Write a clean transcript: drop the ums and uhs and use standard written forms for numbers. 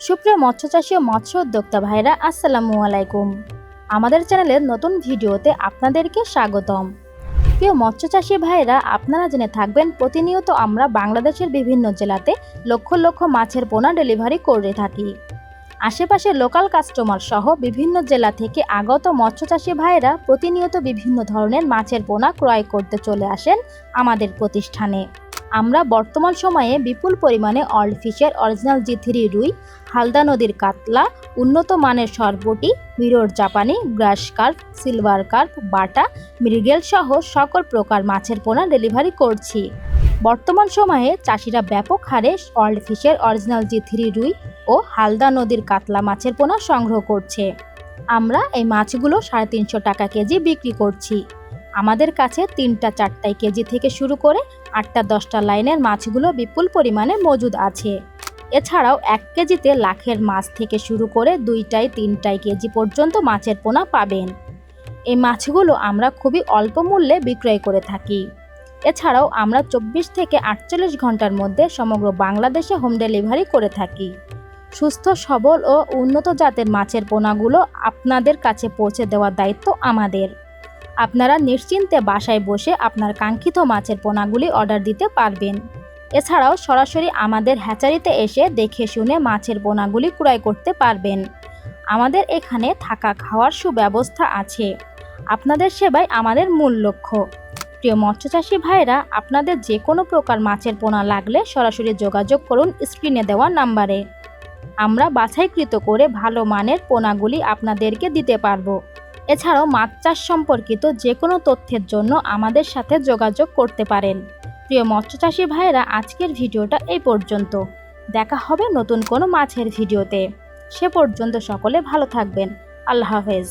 সুপ্রিয় মৎস্যচাষী ও মৎস্য উদ্যোক্তা ভাইরা, আসসালামু আলাইকুম। আমাদের চ্যানেলের নতুন ভিডিওতে আপনাদেরকে স্বাগতম। প্রিয় মৎস্যচাষী ভাইরা, আপনারা জেনে থাকবেন প্রতিনিয়ত আমরা বাংলাদেশের বিভিন্ন জেলাতে লক্ষ লক্ষ মাছের পোনা ডেলিভারি করে থাকি। আশেপাশে লোকাল কাস্টমার সহ বিভিন্ন জেলা থেকে আগত মৎস্যচাষী ভাইরা প্রতিনিয়ত বিভিন্ন ধরনের মাছের পোনা ক্রয় করতে চলে আসেন আমাদের প্রতিষ্ঠানে। আমরা বর্তমান সময়ে বিপুল পরিমাণে অল্ড ফিশের অরিজিনাল G3 রুই, হালদা নদীর কাতলা, উন্নত মানের সরপুঁটি, মিরর জাপানি, গ্রাস কার্প, সিলভার কার্প, বাটা, মৃগেল সহ সকল প্রকার মাছের পোনা ডেলিভারি করছি। বর্তমান সময়ে চাষিরা ব্যাপক হারে অল্ড ফিশের অরিজিনাল G3 রুই ও হালদা নদীর কাতলা মাছের পোনা সংগ্রহ করছে। আমরা এই মাছগুলো 350 টাকা কেজি বিক্রি করছি। আমাদের কাছে 3টা-4টাই কেজি থেকে শুরু করে 8টা-10টা লাইনের মাছগুলো বিপুল পরিমাণে মজুদ আছে। এছাড়াও 1 কেজিতে লাখের মাছ থেকে শুরু করে 2টাই-3টাই কেজি পর্যন্ত মাছের পোনা পাবেন। এই মাছগুলো আমরা খুবই অল্প মূল্যে বিক্রয় করে থাকি। এছাড়াও আমরা 24 থেকে 48 ঘন্টার মধ্যে সমগ্র বাংলাদেশে হোম ডেলিভারি করে থাকি। সুস্থ সবল ও উন্নত জাতের মাছের পোনাগুলো আপনাদের কাছে পৌঁছে দেওয়ার দায়িত্ব আমাদের। আপনারা নিশ্চিন্তে বাসায় বসে আপনার কাঙ্ক্ষিত মাছের পোনাগুলি অর্ডার দিতে পারবেন। এছাড়াও সরাসরি আমাদের হ্যাচারিতে এসে দেখে শুনে মাছের পোনাগুলি ক্রয় করতে পারবেন। আমাদের এখানে থাকা খাওয়ার সুব্যবস্থা আছে। আপনাদের সেবাই আমাদের মূল লক্ষ্য। প্রিয় মৎস্যচাষী ভাইরা, আপনাদের যে কোনো প্রকার মাছের পোনা লাগলে সরাসরি যোগাযোগ করুন স্ক্রিনে দেওয়া নাম্বারে। আমরা বাছাইকৃত করে ভালো মানের পোনাগুলি আপনাদেরকে দিতে পারবো। এছাড়াও মাছ চাষ সম্পর্কিত যে কোনো তথ্যের জন্য আমাদের সাথে যোগাযোগ করতে পারেন। প্রিয় মৎস্যচাষী ভাইরা, আজকের ভিডিওটা এই পর্যন্ত। দেখা হবে নতুন কোনো মাছের ভিডিওতে। সে পর্যন্ত সকলে ভালো থাকবেন। আল্লাহ হাফেজ।